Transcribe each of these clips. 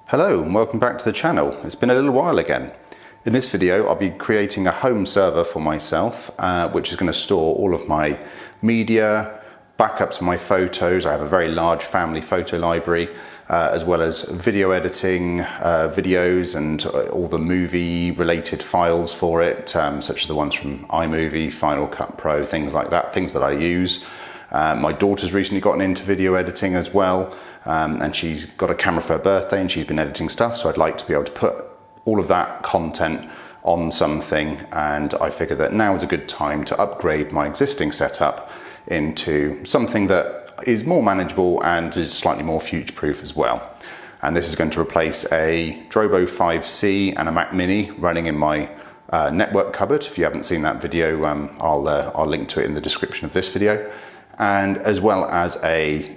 Hello and welcome back to the channel. It's been a little while again. In this video I'll be creating a home server for myself which is going to store all of my media, backups of my photos. I have a very large family photo library as well as video editing, videos and all the movie related files for it, such as the ones from iMovie, Final Cut Pro, things like that, things that I use. My daughter's recently gotten into video editing as well, and she's got a camera for her birthday and she's been editing stuff, so I'd like to be able to put all of that content on something, and I figured that now is a good time to upgrade my existing setup into something that is more manageable and is slightly more future-proof as well. And this is going to replace a Drobo 5C and a Mac Mini running in my network cupboard. If you haven't seen that video, I'll link to it in the description of this video. And as well as a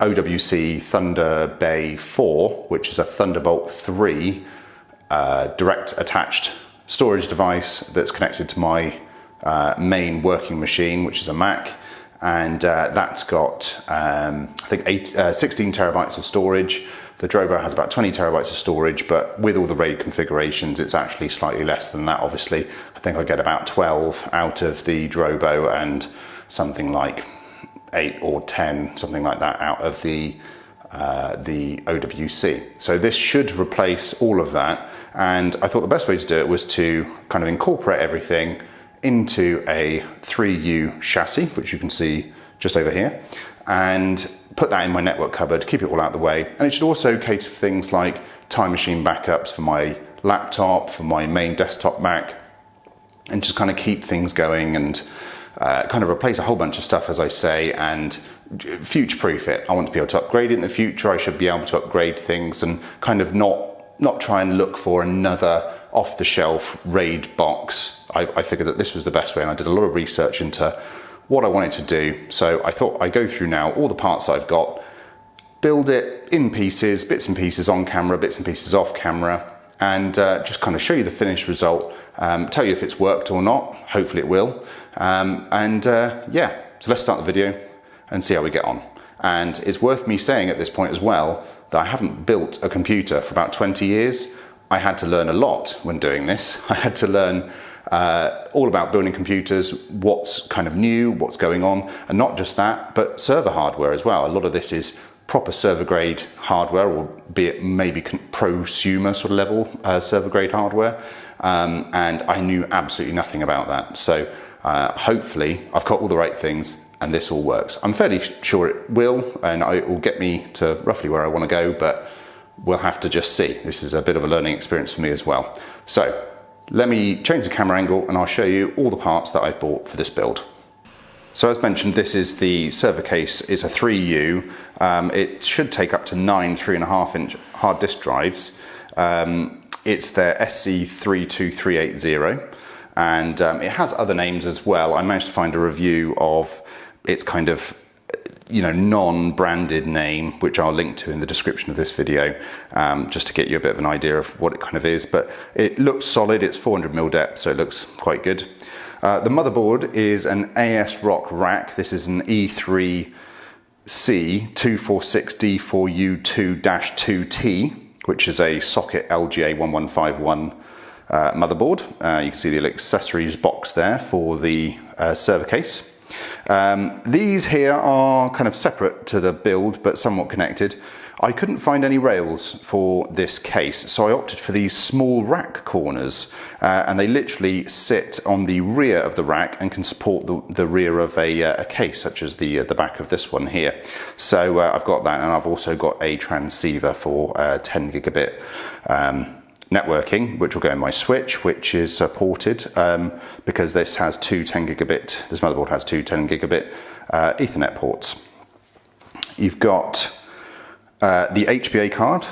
OWC Thunder Bay 4, which is a Thunderbolt 3 direct attached storage device that's connected to my main working machine, which is a Mac, and that's got I think 16 terabytes of storage. The Drobo has about 20 terabytes of storage, but with all the RAID configurations it's actually slightly less than that. Obviously I think I get about 12 out of the Drobo and something like 8 or 10, something like that, out of the OWC. So this should replace all of that, and I thought the best way to do it was to kind of incorporate everything into a 3U chassis, which you can see just over here, and put that in my network cupboard, keep it all out of the way. And it should also cater for things like time machine backups for my laptop, for my main desktop Mac, and just kind of keep things going and kind of replace a whole bunch of stuff, as I say, and future-proof it. I want to be able to upgrade it in the future. I should be able to upgrade things and kind of not try and look for another off-the-shelf RAID box. I figured that this was the best way, and I did a lot of research into what I wanted to do. So I thought I'd go through now all the parts that I've got, build it in pieces, bits and pieces on camera, bits and pieces off camera, and just kind of show you the finished result, tell you if it's worked or not. Hopefully it will. Yeah, so let's start the video and see how we get on. And it's worth me saying at this point as well that I haven't built a computer for about 20 years. I had to learn a lot when doing this. I had to learn all about building computers, what's kind of new, what's going on, and not just that, but server hardware as well. A lot of this is proper server grade hardware, or be it maybe prosumer sort of level server grade hardware, and I knew absolutely nothing about that. So hopefully I've got all the right things and this all works. I'm fairly sure it will, and it will get me to roughly where I want to go, but we'll have to just see. This is a bit of a learning experience for me as well. So let me change the camera angle and I'll show you all the parts that I've bought for this build. So as mentioned, this is the server case. It's a 3U. It should take up to 9 3.5-inch hard disk drives. It's their SC32380, and it has other names as well. I managed to find a review of its kind of non-branded name, which I'll link to in the description of this video, just to get you a bit of an idea of what it kind of is. But it looks solid. It's 400mm depth, so it looks quite good. The motherboard is an ASRock rack. This is an E3C246D4U2-2T, which is a socket LGA 1151 motherboard. You can see the accessories box there for the server case. These here are kind of separate to the build, but somewhat connected. I couldn't find any rails for this case, so I opted for these small rack corners, and they literally sit on the rear of the rack and can support the rear of a case, such as the back of this one here. So I've got that, and I've also got a transceiver for 10 gigabit networking, which will go in my switch, which is supported because this has this motherboard has two 10 gigabit Ethernet ports. You've got the HBA card.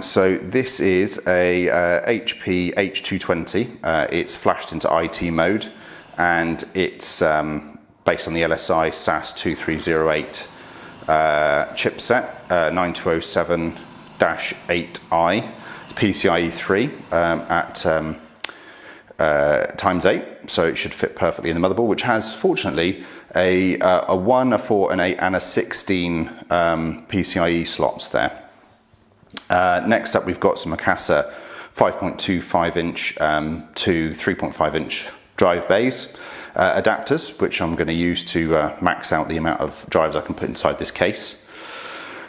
So this is a HP H220. It's flashed into IT mode, and it's based on the LSI SAS 2308 chipset, 9207-8i. PCIe 3 at ×8, so it should fit perfectly in the motherboard, which has fortunately a 1, a 4, an 8 and a 16 PCIe slots there. Next up, we've got some Mikasa 5.25 inch to 3.5 inch drive bays adapters, which I'm going to use to max out the amount of drives I can put inside this case.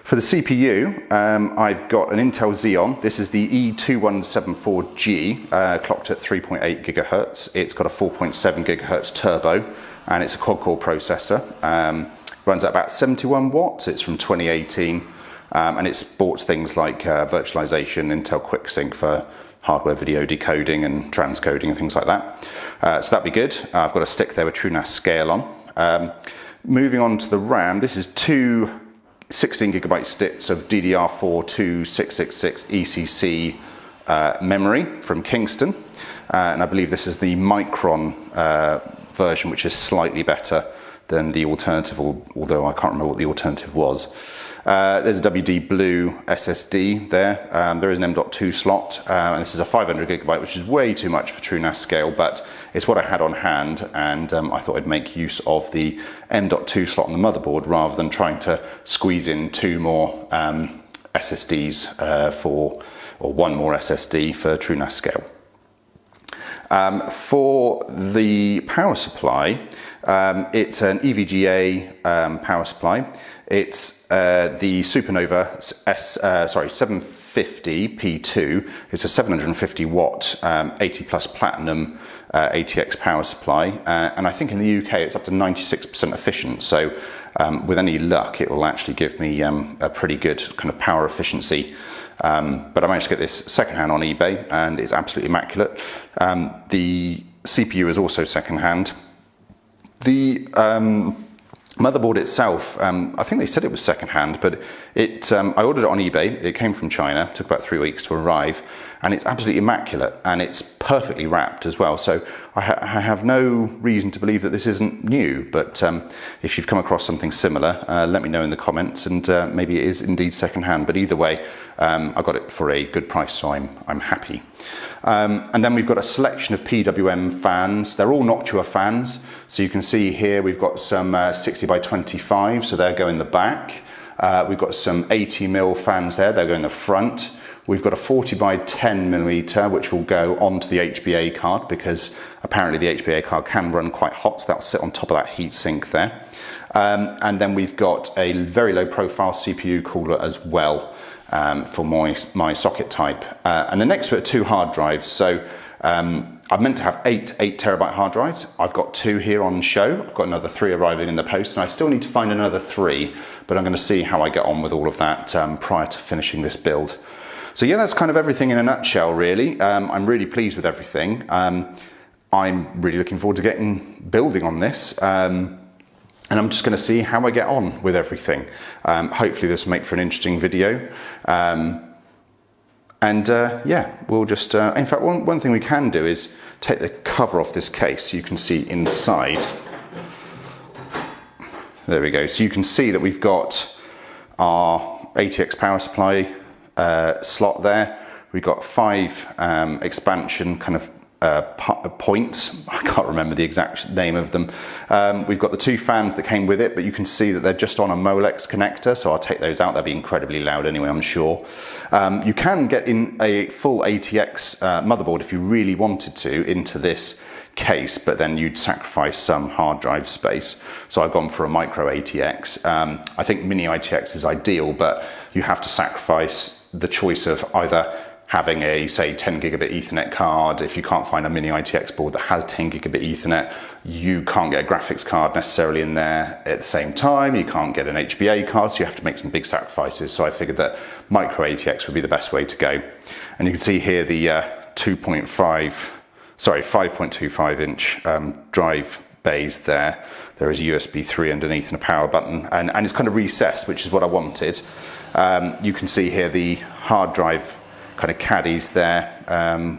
For the CPU, I've got an Intel Xeon. This is the E2174G, clocked at 3.8 gigahertz. It's got a 4.7 gigahertz turbo, and it's a quad-core processor. Runs at about 71 watts. It's from 2018, and it supports things like virtualization, Intel QuickSync for hardware video decoding and transcoding and things like that. So that'd be good. I've got a stick there with TrueNAS scale on. Moving on to the RAM, this is two 16 gigabyte sticks of DDR4 2666 ECC memory from Kingston, and I believe this is the Micron version, which is slightly better than the alternative, although I can't remember what the alternative was. There's a WD Blue SSD there. There is an M.2 slot, and this is a 500 gigabyte, which is way too much for TrueNAS scale, but it's what I had on hand, and I thought I'd make use of the M.2 slot on the motherboard rather than trying to squeeze in two more SSDs or one more SSD for TrueNAS scale. For the power supply, it's an EVGA power supply. It's the Supernova 750 P2. It's a 750 watt 80 plus platinum ATX power supply, and I think in the UK it's up to 96% efficient. So with any luck, it will actually give me a pretty good kind of power efficiency. But I managed to get this secondhand on eBay, and it's absolutely immaculate. The CPU is also secondhand. The motherboard itself, I think they said it was secondhand, but I ordered it on eBay. It came from China, took about 3 weeks to arrive, and it's absolutely immaculate, and it's perfectly wrapped as well. So I have no reason to believe that this isn't new, but if you've come across something similar, let me know in the comments, and maybe it is indeed secondhand. But either way, I got it for a good price, so I'm happy. And then we've got a selection of PWM fans. They're all Noctua fans. So you can see here we've got some 60 by 25, so they'll go in the back. We've got some 80mm fans there, they'll go in the front. We've got a 40 by 10 millimeter, which will go onto the HBA card, because apparently the HBA card can run quite hot, so that'll sit on top of that heat sink there. And then we've got a very low profile CPU cooler as well, for my socket type. And then next to it are two hard drives. So I'm meant to have 8 terabyte hard drives. I've got 2 here on show. I've got another 3 arriving in the post, and I still need to find another 3, but I'm going to see how I get on with all of that prior to finishing this build. So yeah, that's kind of everything in a nutshell, really. I'm really pleased with everything. I'm really looking forward to building on this. And I'm just going to see how I get on with everything. Hopefully this will make for an interesting video. Yeah, we'll just, in fact, one thing we can do is take the cover off this case so you can see inside. There we go. So you can see that we've got our ATX power supply slot there. We've got 5 expansion kind of points. I can't remember the exact name of them. We've got the 2 fans that came with it, but you can see that they're just on a Molex connector, so I'll take those out. They'll be incredibly loud anyway, I'm sure. You can get in a full ATX motherboard if you really wanted to into this case, but then you'd sacrifice some hard drive space. So I've gone for a micro ATX. I think mini ATX is ideal, but you have to sacrifice the choice of either having a, say, 10 gigabit Ethernet card. If you can't find a mini ITX board that has 10 gigabit Ethernet, you can't get a graphics card necessarily in there at the same time. You can't get an HBA card, so you have to make some big sacrifices. So I figured that micro ATX would be the best way to go. And you can see here the 5.25 inch drive bays there. There is a USB 3 underneath and a power button, and it's kind of recessed, which is what I wanted. You can see here the hard drive kind of caddies there,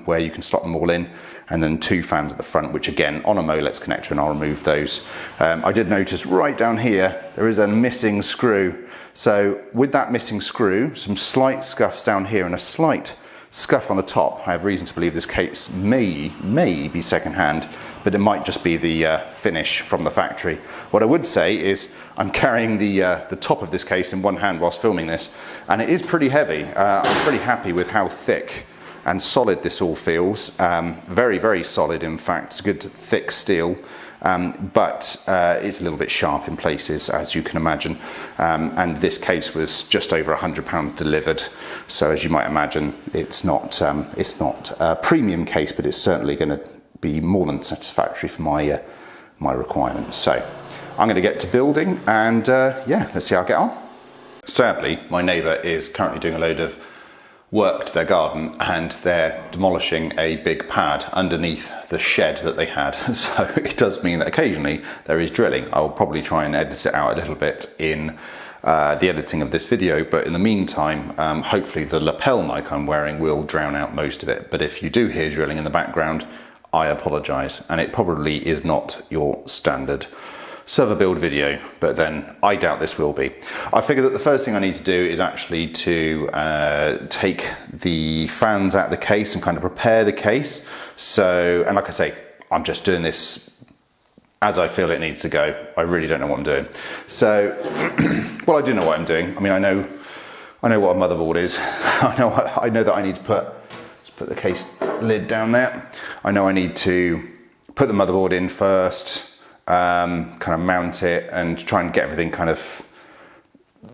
where you can slot them all in, and then 2 fans at the front, which again on a Molex connector, and I'll remove those. I did notice right down here there is a missing screw. So with that missing screw, some slight scuffs down here and a slight scuff on the top, I have reason to believe this case may be secondhand, but it might just be the finish from the factory. What I would say is I'm carrying the top of this case in one hand whilst filming this, and it is pretty heavy. I'm pretty happy with how thick and solid this all feels. Very, very solid, in fact. It's good thick steel, but it's a little bit sharp in places, as you can imagine. And this case was just over £100 delivered. So as you might imagine, it's not a premium case, but it's certainly going to be more than satisfactory for my requirements. So I'm going to get to building, and yeah, let's see how I get on. Sadly, my neighbour is currently doing a load of work to their garden, and they're demolishing a big pad underneath the shed that they had. So it does mean that occasionally there is drilling. I'll probably try and edit it out a little bit in the editing of this video, but in the meantime, hopefully the lapel mic I'm wearing will drown out most of it. But if you do hear drilling in the background, I apologise, and it probably is not your standard server build video, but then I doubt this will be. I figured that the first thing I need to do is actually to take the fans out of the case and kind of prepare the case. So, and like I say, I'm just doing this as I feel it needs to go. I really don't know what I'm doing. So, well, I do know what I'm doing. I mean, I know what a motherboard is. I know that I need to put the case lid down there. I know I need to put the motherboard in first, kind of mount it and try and get everything kind of,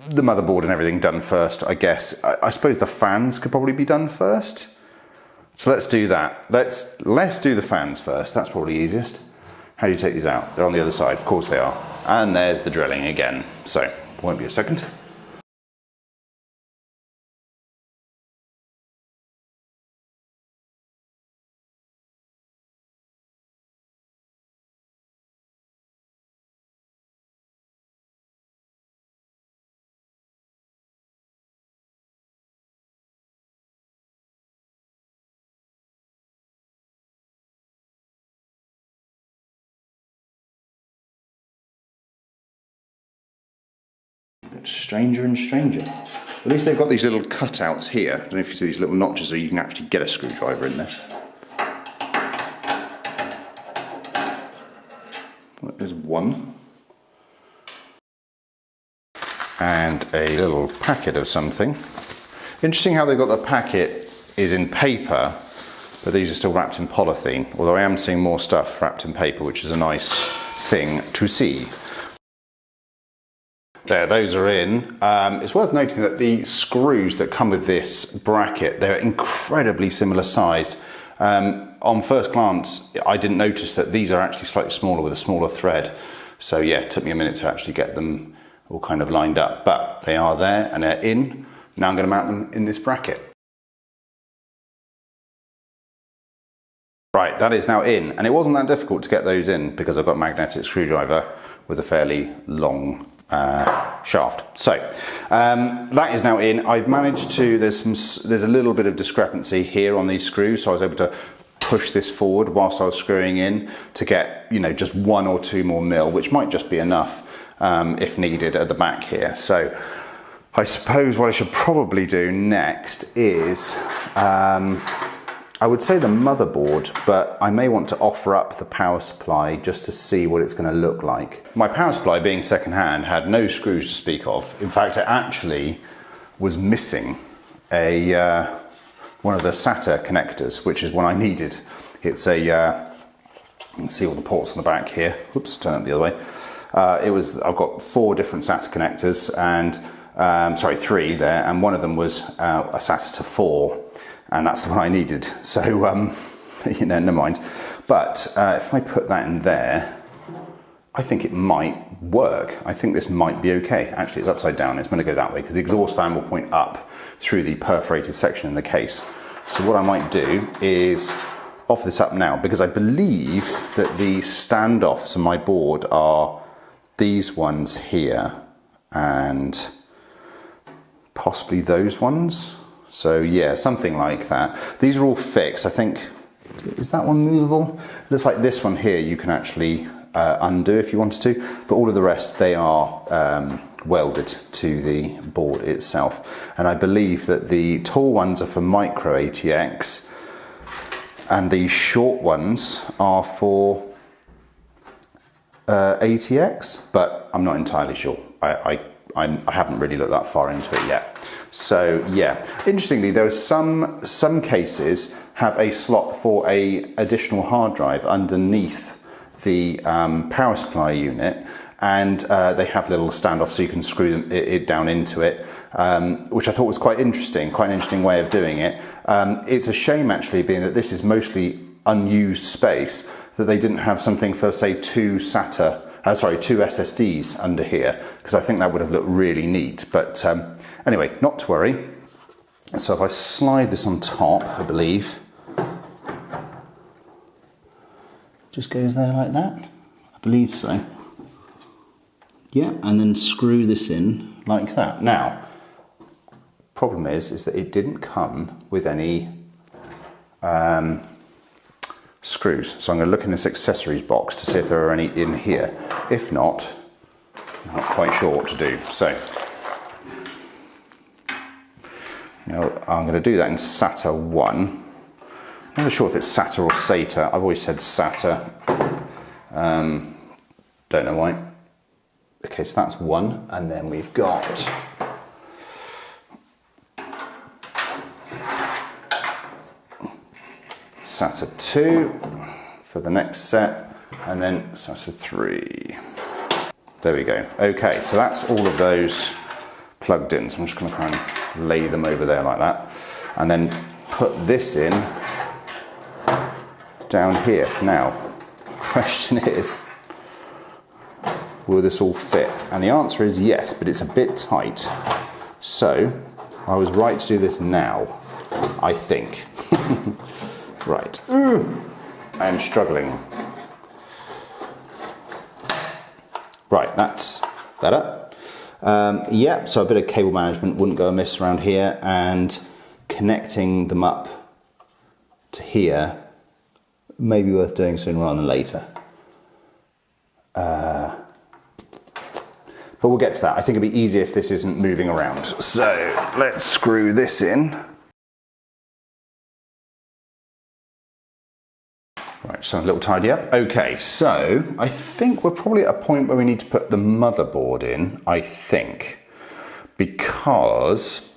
the motherboard and everything done first, I guess. I suppose the fans could probably be done first. So let's do that. Let's do the fans first. That's probably easiest. How do you take these out? They're on the other side, of course they are. And there's the drilling again. So, won't be a second. It's stranger and stranger. At least they've got these little cutouts here. I don't know if you see these little notches so you can actually get a screwdriver in there. Well, there's one. And a little packet of something. Interesting how they've got the packet is in paper, but these are still wrapped in polythene. Although I am seeing more stuff wrapped in paper, which is a nice thing to see. There, those are in. It's worth noting that the screws that come with this bracket, they're incredibly similar sized. On first glance, I didn't notice that these are actually slightly smaller with a smaller thread. So yeah, it took me a minute to actually get them all kind of lined up, but they are there and they're in. Now I'm going to mount them in this bracket. Right, that is now in, and it wasn't that difficult to get those in because I've got a magnetic screwdriver with a fairly long shaft. So that is now in. I've managed to, there's a little bit of discrepancy here on these screws, so I was able to push this forward whilst I was screwing in to get, you know, just 1 or 2 more mil, which might just be enough if needed at the back here. So I suppose what I should probably do next is I would say the motherboard, but I may want to offer up the power supply just to see what it's going to look like. My power supply, being second-hand, had no screws to speak of. In fact, it actually was missing one of the SATA connectors, which is one I needed. It's a, you can see all the ports on the back here. Whoops, turn it the other way. I've got 4 different SATA connectors, and sorry, 3 there, and one of them was a SATA to 4. And that's the one I needed, so you know, never mind. But if I put that in there, I think it might work. I think this might be okay. Actually, it's upside down. It's going to go that way because the exhaust fan will point up through the perforated section in the case. So what I might do is offer this up now, because I believe that the standoffs on my board are these ones here and possibly those ones. So yeah, something like that. These are all fixed. I think, is that one movable? It looks like this one here you can actually undo if you wanted to, but all of the rest, they are welded to the board itself. And I believe that the tall ones are for micro ATX and the short ones are for ATX, but I'm not entirely sure. I haven't really looked that far into it yet. So yeah, interestingly, there are some cases have a slot for a additional hard drive underneath the power supply unit, and they have little standoffs so you can screw it down into it, which I thought was quite an interesting way of doing it. It's a shame actually, being that this is mostly unused space, that they didn't have something for, say, two SSDs under here, because I think that would have looked really neat. But anyway, not to worry. So if I slide this on top, I believe, just goes there like that. I believe so. Yeah, and then screw this in like that. Now, problem is that it didn't come with any screws. So I'm going to look in this accessories box to see if there are any in here. If not, I'm not quite sure what to do. So, I'm going to do that in SATA 1. I'm not sure if it's SATA or SATA. I've always said SATA. Don't know why. Okay, so that's 1, and then we've got SATA 2 for the next set, and then SATA 3. There we go. Okay, so that's all of those plugged in. So I'm just going to kind of lay them over there like that, and then put this in down here. Now, question is, will this all fit? And the answer is yes, but it's a bit tight. So I was right to do this now, I think. Right. I am struggling. Right, that's better. Yeah, so a bit of cable management wouldn't go amiss around here, and connecting them up to here may be worth doing sooner rather than later. But we'll get to that. I think it'd be easier if this isn't moving around. So let's screw this in. Right, so a little tidy up. Okay, so I think we're probably at a point where we need to put the motherboard in, I think, because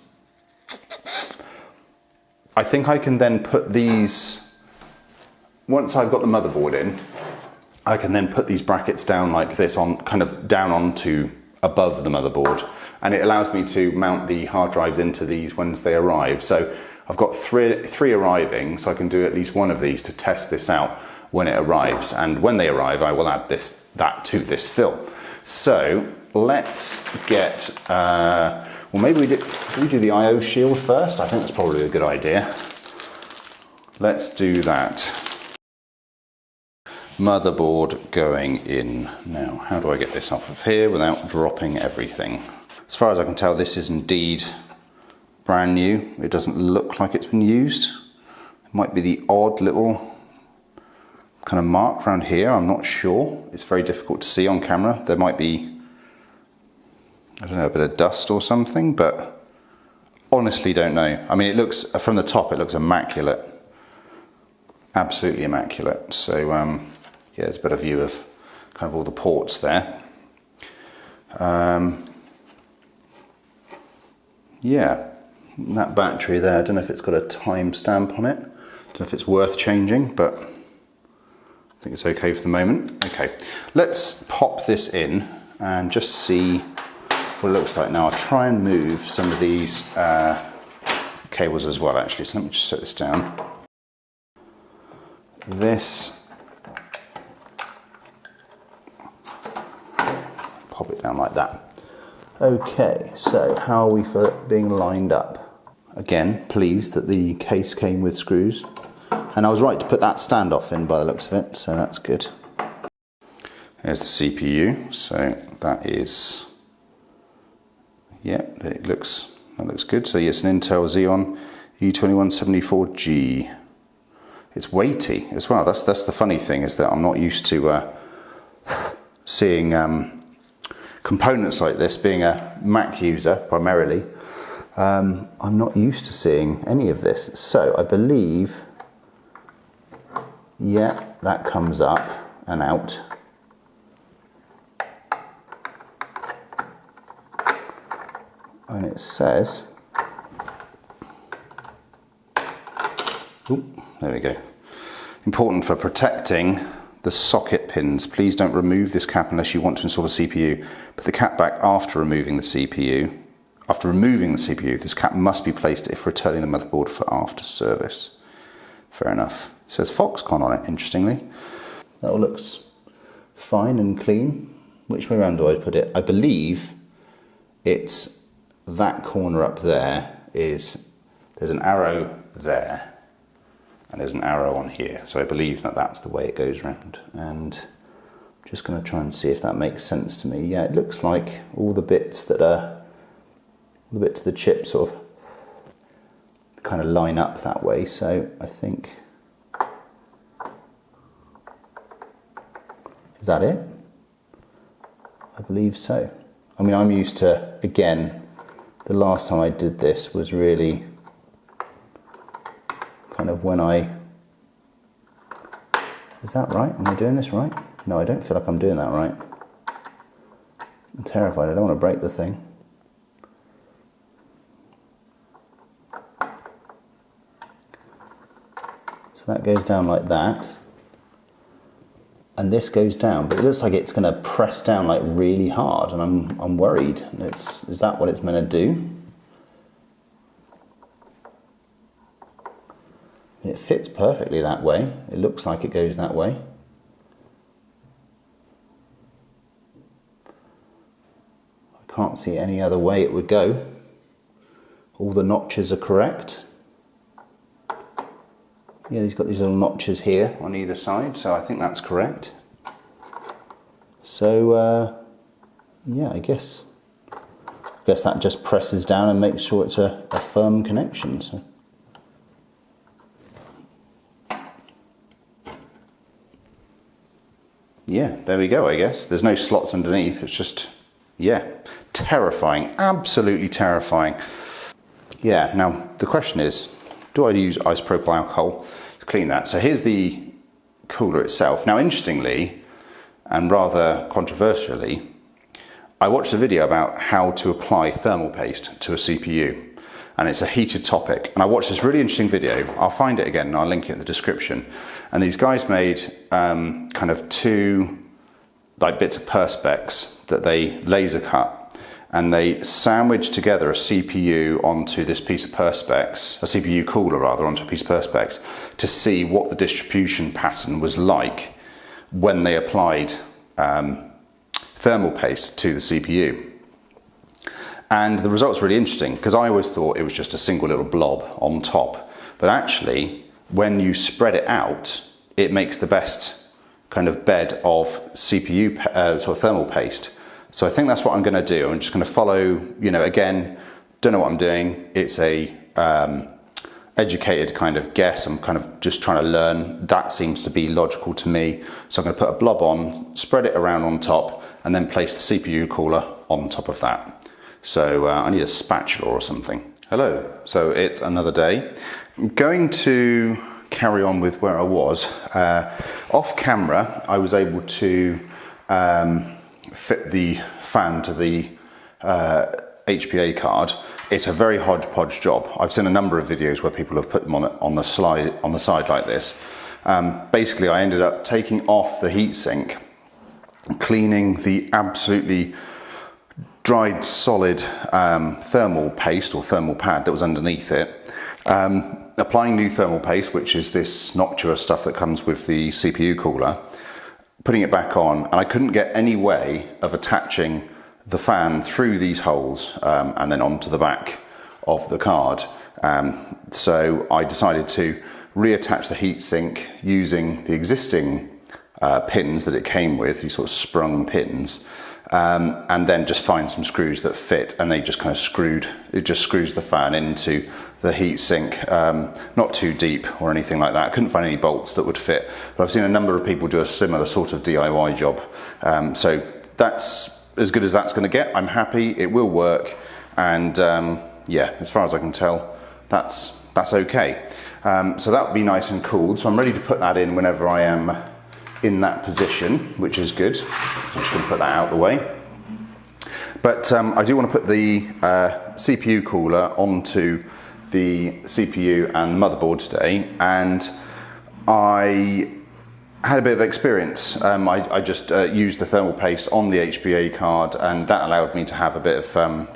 I think I can then put these, once I've got the motherboard in, I can then put these brackets down like this, on kind of down onto above the motherboard, and it allows me to mount the hard drives into these once they arrive. So I've got three arriving, so I can do at least one of these to test this out when it arrives. And when they arrive, I will add that to this film. So let's get, well, maybe we do the I/O shield first. I think that's probably a good idea. Let's do that. Motherboard going in. Now, how do I get this off of here without dropping everything? As far as I can tell, this is indeed brand new. It doesn't look like it's been used. It might be the odd little kind of mark around here. I'm not sure. It's very difficult to see on camera. There might be, I don't know, a bit of dust or something, but honestly don't know. I mean, it looks, from the top, it looks immaculate. Absolutely immaculate. So, yeah, there's a better view of kind of all the ports there. Yeah. That battery there, I don't know if it's got a time stamp on it. I don't know if it's worth changing, but I think it's okay for the moment. Okay, let's pop this in and just see what it looks like. Now I'll try and move some of these cables as well, actually. So let me just set this down. This, pop it down like that. Okay, so how are we for being lined up? Again, pleased that the case came with screws. And I was right to put that standoff in by the looks of it, so that's good. There's the CPU, so that is, yeah, that looks good. So yes, an Intel Xeon E2174G. It's weighty as well. That's the funny thing, is that I'm not used to seeing components like this, being a Mac user primarily. I'm not used to seeing any of this. So I believe, yeah, that comes up and out. and it says, there we go. Important for protecting the socket pins. Please don't remove this cap unless you want to install the CPU. Put the cap back after removing the CPU. After removing the CPU, this cap must be placed if returning the motherboard for after service. Fair enough. It says Foxconn on it, interestingly. That all looks fine and clean. Which way around do I put it? I believe it's that corner up there is, there's an arrow there and there's an arrow on here. So I believe that that's the way it goes round. And I'm just going to try and see if that makes sense to me. Yeah, it looks like all the bits that are, all the bits of the chip sort of kind of line up that way. So I think, is that it? I believe so. I mean, I'm used to, again, the last time I did this was really kind of when I, is that right? Am I doing this right? No, I don't feel like I'm doing that right. I'm terrified, I don't want to break the thing. So that goes down like that. And this goes down, but it looks like it's going to press down like really hard, and I'm worried. Is that what it's meant to do? It fits perfectly that way. It looks like it goes that way. I can't see any other way it would go. All the notches are correct. Yeah, he's got these little notches here on either side, so I think that's correct. So, yeah, I guess that just presses down and makes sure it's a firm connection. So. Yeah, there we go, I guess. There's no slots underneath, it's just, yeah, terrifying, absolutely terrifying. Yeah, now the question is, do I use isopropyl alcohol to clean that? So here's the cooler itself. Now, interestingly, and rather controversially, I watched a video about how to apply thermal paste to a CPU. And it's a heated topic. And I watched this really interesting video. I'll find it again and I'll link it in the description. And these guys made kind of two like bits of perspex that they laser cut. And they sandwiched together a CPU onto this piece of perspex, a CPU cooler rather, onto a piece of perspex, to see what the distribution pattern was like when they applied thermal paste to the CPU. And the result's really interesting, because I always thought it was just a single little blob on top. But actually, when you spread it out, it makes the best kind of bed of CPU, sort of thermal paste. So I think that's what I'm going to do. I'm just going to follow, you know, again, don't know what I'm doing. It's a educated kind of guess. I'm kind of just trying to learn. That seems to be logical to me. So I'm going to put a blob on, spread it around on top, and then place the CPU cooler on top of that. So I need a spatula or something. Hello, so it's another day. I'm going to carry on with where I was. Off camera, I was able to fit the fan to the HPA card. It's a very hodgepodge job. I've seen a number of videos where people have put them on the side like this. Basically, I ended up taking off the heatsink, cleaning the absolutely dried solid thermal paste or thermal pad that was underneath it, applying new thermal paste, which is this noctua stuff that comes with the CPU cooler, putting it back on, and I couldn't get any way of attaching the fan through these holes and then onto the back of the card. So I decided to reattach the heatsink using the existing pins that it came with, these sort of sprung pins, and then just find some screws that fit, and they just kind of it just screws the fan into the heatsink, not too deep or anything like that. I couldn't find any bolts that would fit, but I've seen a number of people do a similar sort of DIY job. So that's as good as that's going to get. I'm happy, it will work, and yeah, as far as I can tell, that's okay. So that would be nice and cooled. So I'm ready to put that in whenever I am in that position, which is good. I'm just going to put that out of the way. But I do want to put the CPU cooler onto the CPU and motherboard today, and I had a bit of experience. I just used the thermal paste on the HBA card, and that allowed me to have a bit of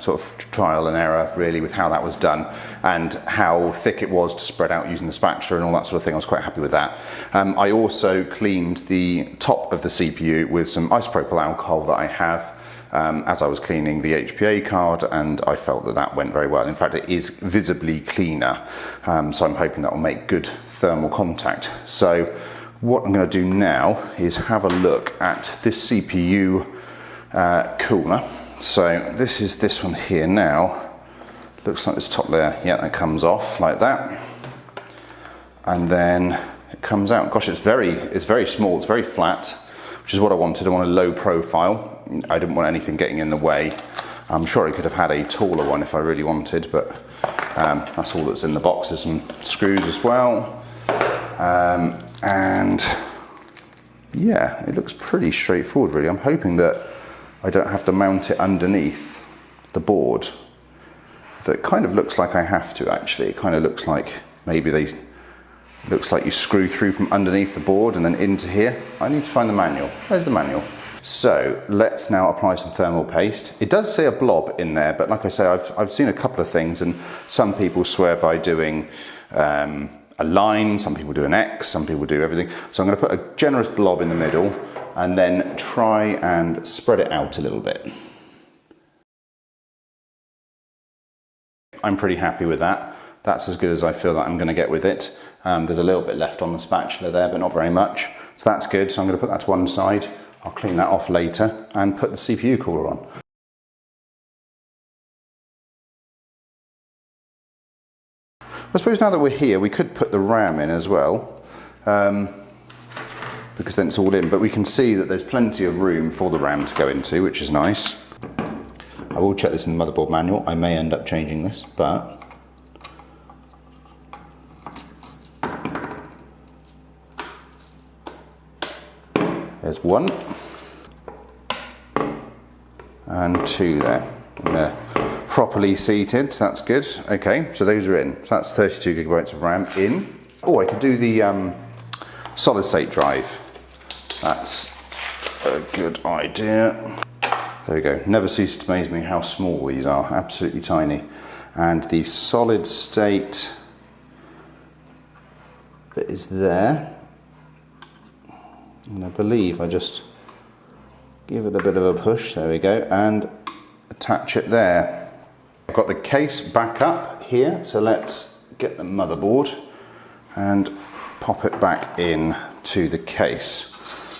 sort of trial and error really with how that was done and how thick it was to spread out using the spatula and all that sort of thing. I was quite happy with that. I also cleaned the top of the CPU with some isopropyl alcohol that I have as I was cleaning the HBA card, and I felt that that went very well. In fact, it is visibly cleaner, so I'm hoping that will make good thermal contact. So what I'm going to do now is have a look at this CPU cooler. So this is this one here now. Looks like this top layer, yeah, that comes off like that. And then it comes out. Gosh, it's very small, it's very flat, which is what I wanted. I want a low profile. I didn't want anything getting in the way. I'm sure I could have had a taller one if I really wanted, but that's all that's in the box. There's some screws as well. And yeah, it looks pretty straightforward really. I'm hoping that I don't have to mount it underneath the board. That kind of looks like I have to actually. It kind of looks like maybe looks like you screw through from underneath the board and then into here. I need to find the manual. Where's the manual? So let's now apply some thermal paste. It does say a blob in there, but like I say, I've seen a couple of things, and some people swear by doing a line, some people do an X, some people do everything. So I'm going to put a generous blob in the middle and then try and spread it out a little bit. I'm pretty happy with that. That's as good as I feel that I'm going to get with it. There's a little bit left on the spatula there, but not very much. So that's good. So I'm going to put that to one side. I'll clean that off later and put the CPU cooler on. I suppose now that we're here, we could put the RAM in as well, because then it's all in, but we can see that there's plenty of room for the RAM to go into, which is nice. I will check this in the motherboard manual. I may end up changing this, but there's one and two there. They're properly seated, so that's good. Okay, so those are in. So that's 32 gigabytes of RAM in. Oh, I could do the solid state drive. That's a good idea. There we go. Never ceases to amaze me how small these are. Absolutely tiny. And the solid state that is there. And I believe I just give it a bit of a push. There we go. And attach it there. I've got the case back up here, so let's get the motherboard and pop it back in to the case.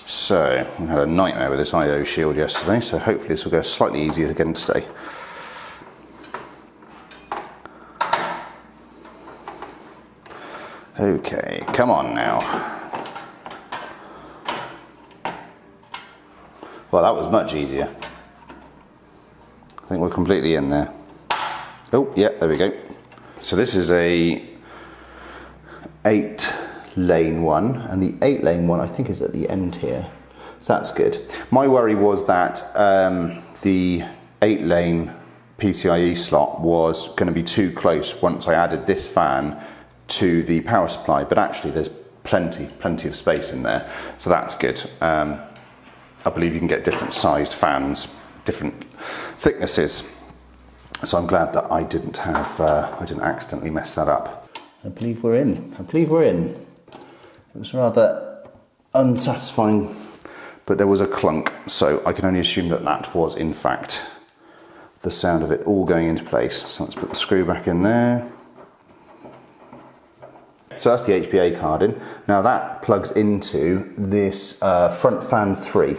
So I had a nightmare with this IO shield yesterday, so hopefully this will go slightly easier again today. Okay, come on now. Well, that was much easier. I think we're completely in there. Oh, yeah, there we go. So this is a 8-lane one, and the 8-lane one I think is at the end here. So that's good. My worry was that the 8-lane PCIe slot was going to be too close once I added this fan to the power supply, but actually there's plenty of space in there, so that's good. I believe you can get different sized fans, different thicknesses. So I'm glad that I didn't accidentally mess that up. I believe we're in. It was rather unsatisfying, but there was a clunk, so I can only assume that that was in fact the sound of it all going into place. So let's put the screw back in there. So that's the HBA card in. Now that plugs into this front fan 3.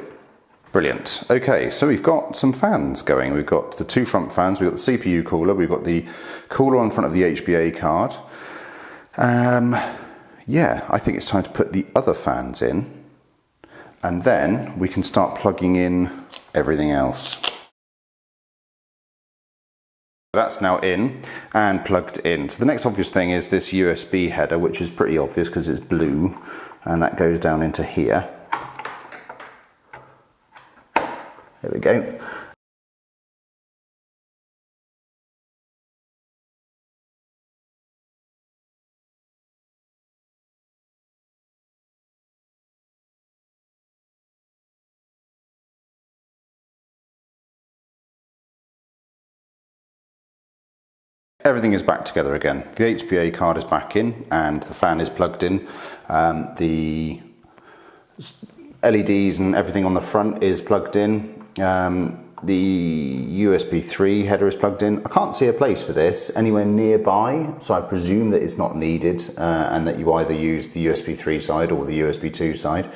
Brilliant. Okay, so we've got some fans going. We've got the two front fans, we've got the CPU cooler, we've got the cooler on front of the HBA card. Yeah, I think it's time to put the other fans in, and then we can start plugging in everything else. That's now in and plugged in. So the next obvious thing is this USB header, which is pretty obvious because it's blue, and that goes down into here. There we go. everything is back together again. The HBA card is back in and the fan is plugged in. The LEDs and everything on the front is plugged in. The USB 3 header is plugged in. I can't see a place for this anywhere nearby, so I presume that it's not needed and that you either use the USB 3 side or the USB 2 side.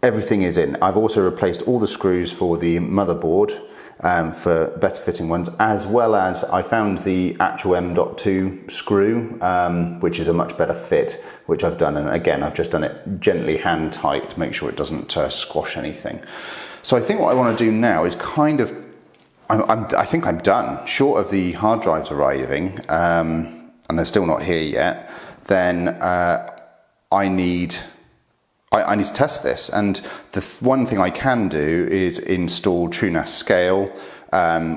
Everything is in. I've also replaced all the screws for the motherboard for better fitting ones, as well as I found the actual M.2 screw, which is a much better fit, which I've done. And again, I've just done it gently hand tight to make sure it doesn't squash anything. So I think what I want to do now is kind of, I think I'm done. Short of the hard drives arriving, and they're still not here yet, then I need to test this. And the one thing I can do is install TrueNAS Scale,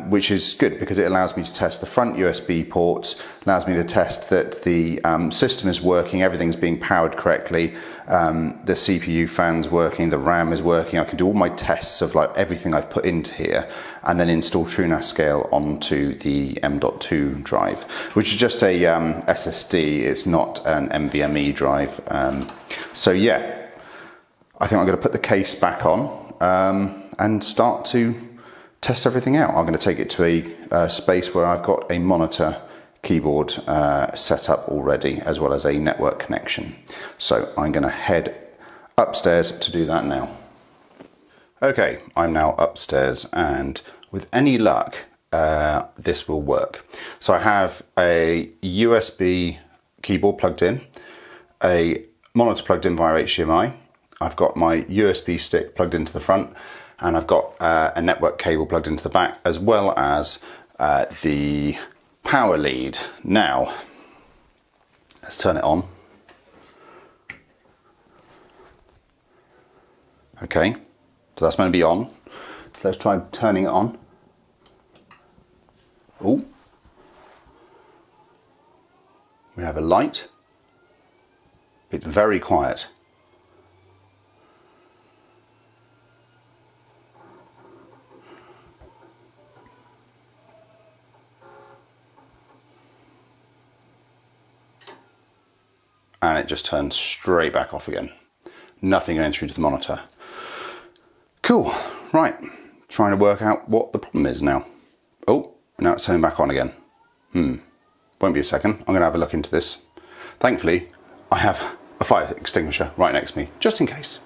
which is good because it allows me to test the front USB ports, allows me to test that the system is working, everything's being powered correctly, the CPU fan's working, the RAM is working. I can do all my tests of like everything I've put into here and then install TrueNAS Scale onto the M.2 drive, which is just a SSD, it's not an NVMe drive. So yeah, I think I'm going to put the case back on and start to test everything out. I'm going to take it to a space where I've got a monitor keyboard set up already, as well as a network connection. So I'm going to head upstairs to do that now. Okay, I'm now upstairs and with any luck, this will work. So I have a USB keyboard plugged in, a monitor plugged in via HDMI, I've got my USB stick plugged into the front, and I've got a network cable plugged into the back, as well as the power lead. Now, let's turn it on. Okay, so that's going to be on. So let's try turning it on. Oh, we have a light. It's very quiet. And it just turns straight back off again. Nothing going through to the monitor. Cool, right. Trying to work out what the problem is now. Oh, now it's turning back on again. Won't be a second. I'm gonna have a look into this. Thankfully, I have a fire extinguisher right next to me, just in case.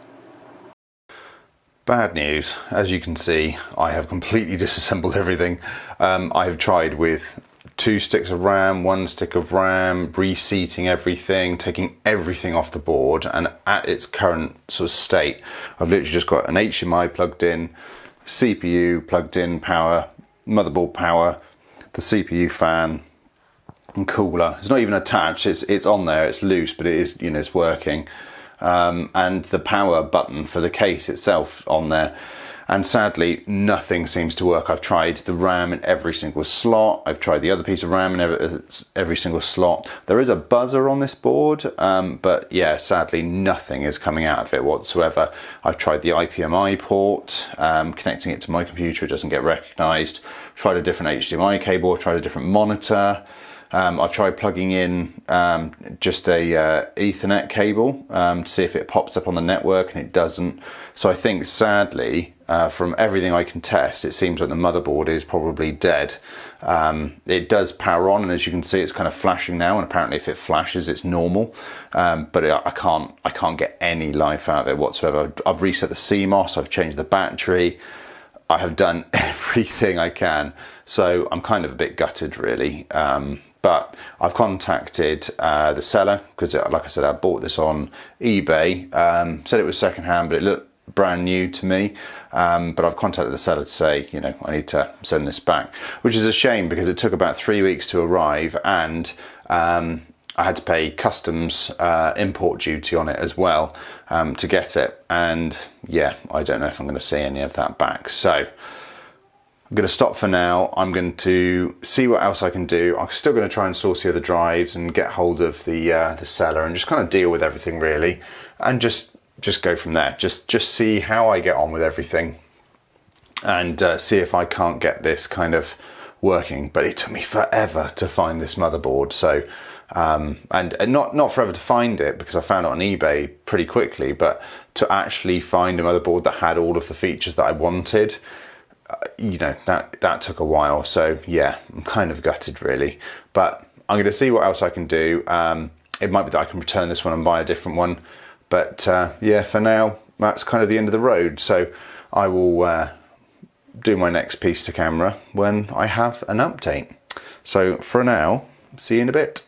Bad news, as you can see, I have completely disassembled everything. I have tried with 2 sticks of RAM, 1 stick of RAM, reseating everything, taking everything off the board, and at its current sort of state, I've literally just got an HDMI plugged in, CPU plugged in, power, motherboard power, the CPU fan, and cooler. It's not even attached, it's on there, it's loose, but it is, you know, it's working. And the power button for the case itself on there. And sadly, nothing seems to work. I've tried the RAM in every single slot. I've tried the other piece of RAM in every single slot. There is a buzzer on this board, but yeah, sadly, nothing is coming out of it whatsoever. I've tried the IPMI port, connecting it to my computer, it doesn't get recognized. Tried a different HDMI cable, tried a different monitor. I've tried plugging in just a Ethernet cable to see if it pops up on the network, and it doesn't. So I think sadly, from everything I can test, it seems like the motherboard is probably dead. It does power on, and as you can see, it's kind of flashing now, and apparently if it flashes, it's normal. But I can't get any life out of it whatsoever. I've reset the CMOS, I've changed the battery, I have done everything I can. So I'm kind of a bit gutted, really. But I've contacted the seller because, like I said, I bought this on eBay. Said it was secondhand, but it looked brand new to me. But I've contacted the seller to say, you know, I need to send this back, which is a shame because it took about 3 weeks to arrive, and I had to pay customs import duty on it as well to get it. And yeah, I don't know if I'm going to see any of that back. So I'm going to stop for now. I'm going to see what else I can do. I'm still going to try and source the other drives and get hold of the seller and just kind of deal with everything really, and just go from there. Just see how I get on with everything, and see if I can't get this kind of working, but it took me forever to find this motherboard. So, and not forever to find it, because I found it on eBay pretty quickly, but to actually find a motherboard that had all of the features that I wanted, you know, that took a while. So yeah, I'm kind of gutted really, but I'm going to see what else I can do. It might be that I can return this one and buy a different one, but yeah, for now, that's kind of the end of the road. So I will do my next piece to camera when I have an update. So for now, see you in a bit.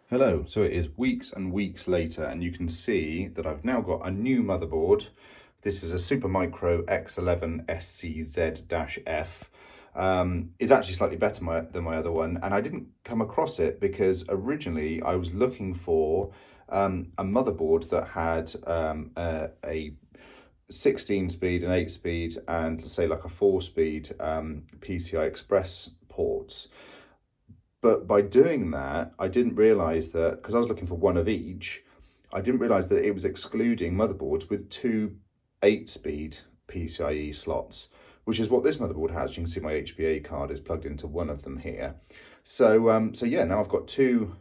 Hello, so it is weeks and weeks later, and you can see that I've now got a new motherboard. This is a Supermicro X11 SCZ-F. It's actually slightly better than my other one, and I didn't come across it because originally I was looking for a motherboard that had a 16-speed, an 8-speed, and say like a 4-speed PCI Express ports. But by doing that, I didn't realise that, because I was looking for one of each, I didn't realise that it was excluding motherboards with 2 8-speed PCIe slots, which is what this motherboard has. You can see my HBA card is plugged into one of them here. So, so yeah, now I've got 2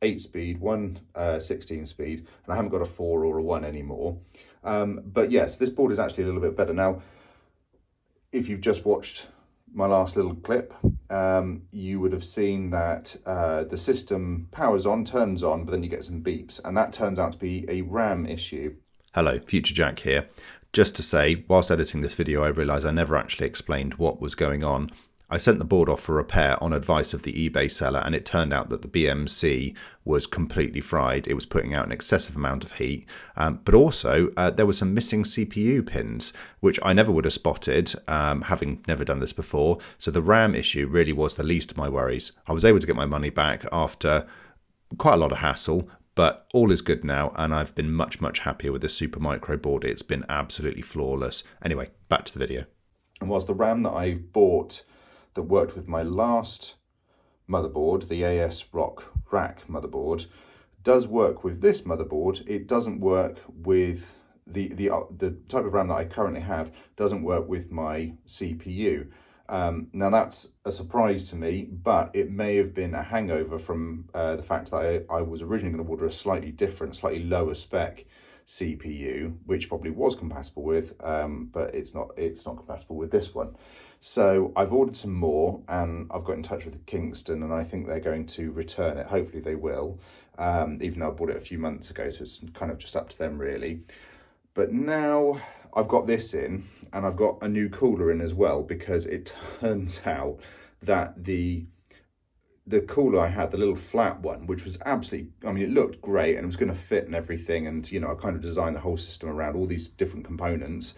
8-speed, 1 16-speed, and I haven't got a 4 or a 1 anymore. But yes, this board is actually a little bit better. Now, if you've just watched my last little clip, you would have seen that the system powers on, turns on, but then you get some beeps, and that turns out to be a RAM issue. Hello, Future Jack here. Just to say, whilst editing this video, I realised I never actually explained what was going on. I sent the board off for repair on advice of the eBay seller, and it turned out that the BMC was completely fried. It was putting out an excessive amount of heat, but also there were some missing CPU pins, which I never would have spotted, having never done this before. So the RAM issue really was the least of my worries. I was able to get my money back after quite a lot of hassle, but all is good now, and I've been much, much happier with this Supermicro board. It's been absolutely flawless. Anyway, back to the video. And whilst the RAM that I bought that worked with my last motherboard, the AS Rock Rack motherboard, does work with this motherboard, it doesn't work with the type of RAM that I currently have doesn't work with my CPU. Now that's a surprise to me, but it may have been a hangover from the fact that I was originally going to order a slightly different, slightly lower spec CPU, which probably was compatible with, but it's not compatible with this one. So I've ordered some more, and I've got in touch with Kingston, and I think they're going to return it. Hopefully they will, even though I bought it a few months ago, so it's kind of just up to them really. But now I've got this in, and I've got a new cooler in as well, because it turns out that the cooler I had, the little flat one, which was absolutely, I mean, it looked great and it was going to fit and everything, and you know, I kind of designed the whole system around all these different components.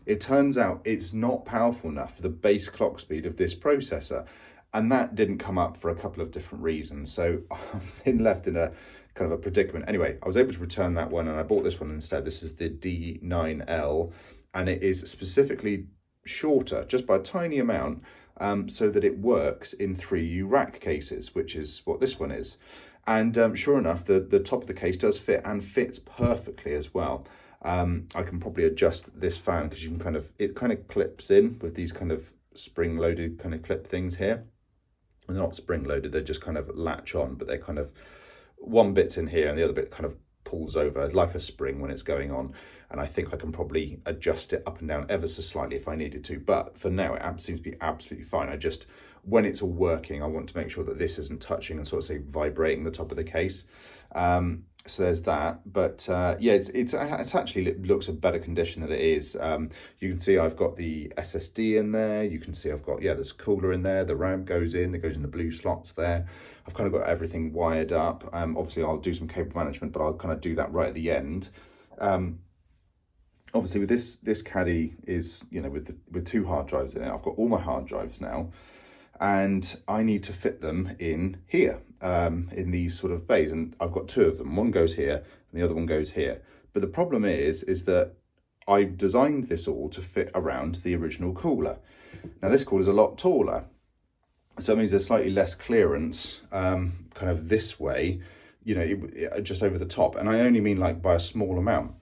It turns out it's not powerful enough for the base clock speed of this processor, and that didn't come up for a couple of different reasons. So I've been left in a kind of a predicament. Anyway, I was able to return that one, and I bought this one instead. This is the D9L, and it is specifically shorter, just by a tiny amount, so that it works in 3U rack cases, which is what this one is. And sure enough, the top of the case does fit, and fits perfectly as well. I can probably adjust this fan, because you can it kind of clips in with these kind of spring-loaded kind of clip things here. And they're not spring-loaded, they just kind of latch on, but they're kind of, one bit's in here and the other bit kind of pulls over like a spring when it's going on. And I think I can probably adjust it up and down ever so slightly if I needed to. But for now, it seems to be absolutely fine. I just, when it's all working, I want to make sure that this isn't touching and sort of say vibrating the top of the case. So there's that. But yeah, it's actually looks a better condition than it is. You can see I've got the SSD in there. You can see I've got, yeah, there's a cooler in there. The RAM goes in, it goes in the blue slots there. I've kind of got everything wired up. Obviously I'll do some cable management, but I'll kind of do that right at the end. Obviously with this caddy is, you know, with 2 hard drives in it. I've got all my hard drives now, and I need to fit them in here, in these sort of bays, and I've got 2 of them. One goes here and the other one goes here. But the problem is that I designed this all to fit around the original cooler. Now this cooler is a lot taller, so it means there's slightly less clearance kind of this way, you know, just over the top, and I only mean like by a small amount.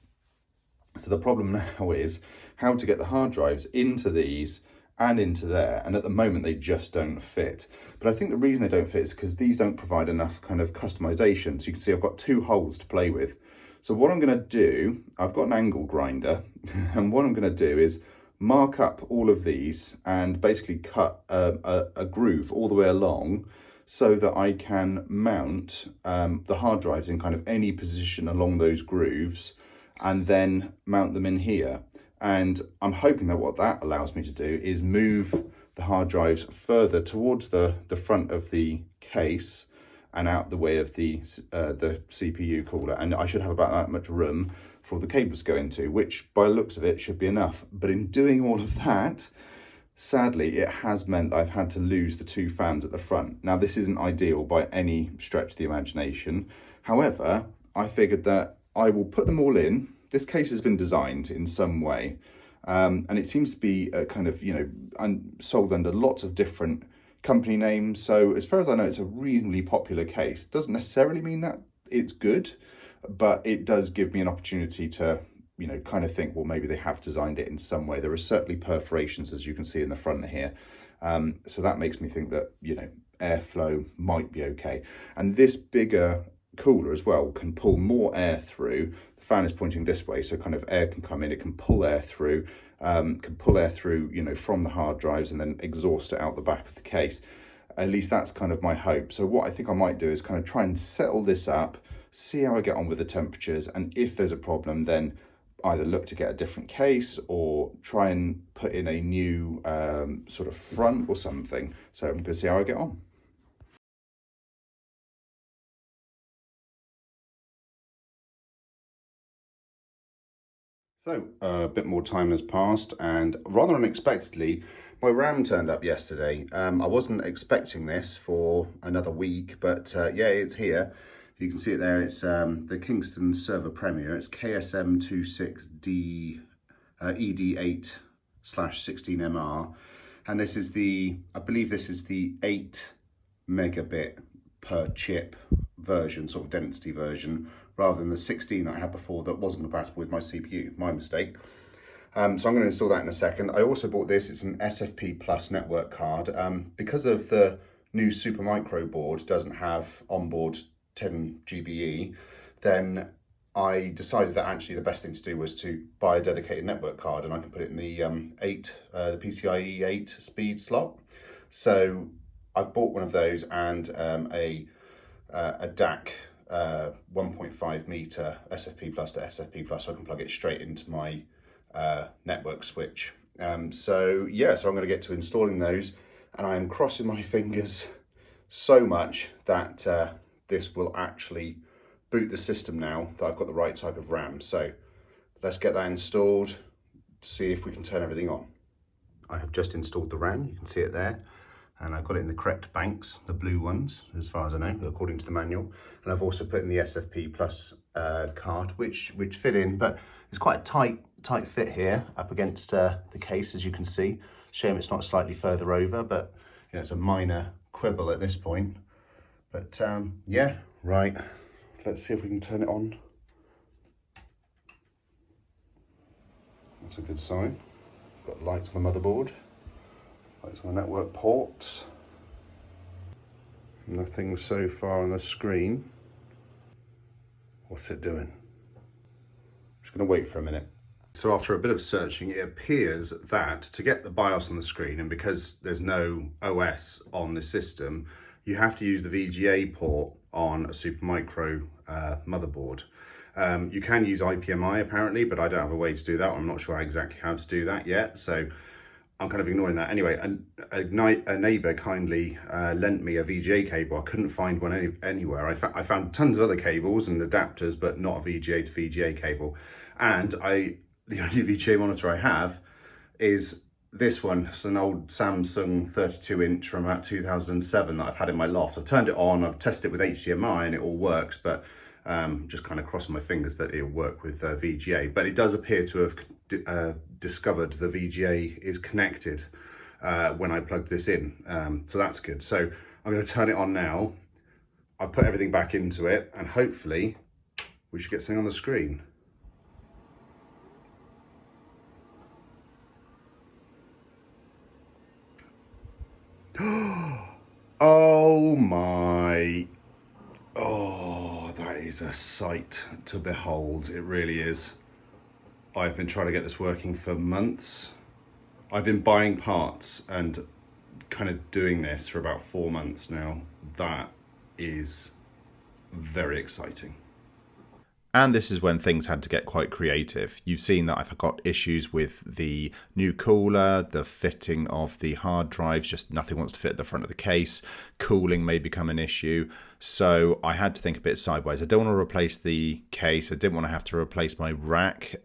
So the problem now is how to get the hard drives into these and into there, and at the moment they just don't fit. But I think the reason they don't fit is because these don't provide enough kind of customization. So you can see I've got 2 holes to play with. So what I'm going to do, I've got an angle grinder, and what I'm going to do is mark up all of these and basically cut a groove all the way along, so that I can mount the hard drives in kind of any position along those grooves, and then mount them in here. And I'm hoping that what that allows me to do is move the hard drives further towards the front of the case and out the way of the CPU cooler. And I should have about that much room for all the cables to go into, which by the looks of it should be enough. But in doing all of that, sadly, it has meant that I've had to lose the 2 fans at the front. Now, this isn't ideal by any stretch of the imagination. However, I figured that I will put them all in. This case has been designed in some way, and it seems to be kind of, sold under lots of different company names. So as far as I know, it's a reasonably popular case. Doesn't necessarily mean that it's good, but it does give me an opportunity to, kind of think, well, maybe they have designed it in some way. There are certainly perforations, as you can see in the front here. So that makes me think that, airflow might be okay. And this bigger cooler as well can pull more air through. The fan is pointing this way, so kind of air can come in, it can pull air through, from the hard drives and then exhaust it out the back of the case. At least that's kind of my hope. So what I think I might do is kind of try and settle this up, see how I get on with the temperatures, and if there's a problem, then either look to get a different case or try and put in a new sort of front or something. So I'm going to see how I get on. So a bit more time has passed, and rather unexpectedly, my RAM turned up yesterday. I wasn't expecting this for another week, but yeah, it's here. You can see it there. It's the Kingston Server Premier. It's KSM26D ED8/16MR, and this is I believe this is the 8 megabit per chip version, sort of density version, rather than the 16 that I had before that wasn't compatible with my CPU. My mistake. So I'm going to install that in a second. I also bought this. It's an SFP Plus network card. Because of the new Supermicro board doesn't have onboard 10 GBE, then I decided that actually the best thing to do was to buy a dedicated network card, and I can put it in the the PCIe 8 speed slot. So I've bought one of those and a DAC 1.5 meter SFP Plus to SFP Plus, so I can plug it straight into my network switch. So yeah, so I'm going to get to installing those, and I am crossing my fingers so much that this will actually boot the system now that I've got the right type of RAM. So let's get that installed, see if we can turn everything on. I have just installed the RAM, you can see it there, and I've got it in the correct banks, the blue ones, as far as I know, according to the manual. And I've also put in the SFP Plus card, which fit in, but it's quite a tight fit here up against the case, as you can see. Shame it's not slightly further over, but it's a minor quibble at this point. But yeah, right, let's see if we can turn it on. That's a good sign. Got lights on the motherboard, lights on the network ports. Nothing so far on the screen. What's it doing? I'm just going to wait for a minute. So after a bit of searching, it appears that to get the BIOS on the screen, and because there's no OS on the system, you have to use the VGA port on a Supermicro motherboard. You can use IPMI apparently, but I don't have a way to do that. I'm not sure exactly how to do that yet, so I'm kind of ignoring that. Anyway, a neighbour kindly lent me a VGA cable. I couldn't find one anywhere. I found tons of other cables and adapters, but not a VGA to VGA cable. And the only VGA monitor I have is this one. It's an old Samsung 32-inch from about 2007 that I've had in my loft. I've turned it on, I've tested it with HDMI and it all works, but just kind of crossing my fingers that it'll work with VGA. But it does appear to have discovered the VGA is connected when I plugged this in. So that's good. So I'm going to turn it on now. I've put everything back into it, and hopefully we should get something on the screen. Oh my, oh, that is a sight to behold. It really is. I've been trying to get this working for months. I've been buying parts and kind of doing this for about 4 months now. That is very exciting. And this is when things had to get quite creative. You've seen that I've got issues with the new cooler, the fitting of the hard drives, just nothing wants to fit at the front of the case. Cooling may become an issue. So I had to think a bit sideways. I don't want to replace the case. I didn't want to have to replace my rack.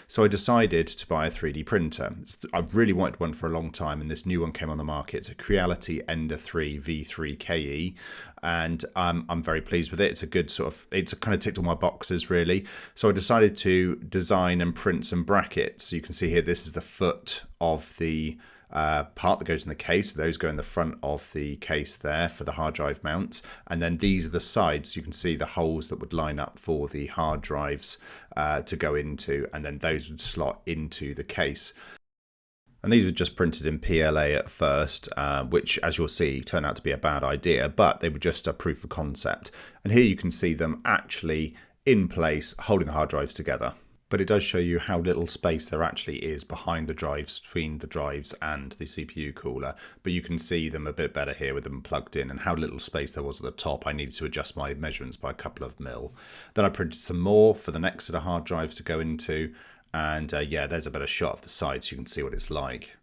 So I decided to buy a 3D printer. I've really wanted one for a long time, and this new one came on the market. It's a Creality Ender 3 V3 KE, and I'm very pleased with it. It's a good sort of, it's kind of ticked all my boxes really. So I decided to design and print some brackets. So you can see here, this is the foot of the part that goes in the case. Those go in the front of the case there for the hard drive mounts, and then these are the sides. You can see the holes that would line up for the hard drives to go into, and then those would slot into the case. And these were just printed in PLA at first, which, as you'll see, turned out to be a bad idea, but they were just a proof of concept. And here you can see them actually in place, holding the hard drives together. But it does show you how little space there actually is behind the drives, between the drives and the CPU cooler. But you can see them a bit better here with them plugged in, and how little space there was at the top. I needed to adjust my measurements by a couple of mil. Then I printed some more for the next set of hard drives to go into. And yeah, there's a better shot of the side so you can see what it's like.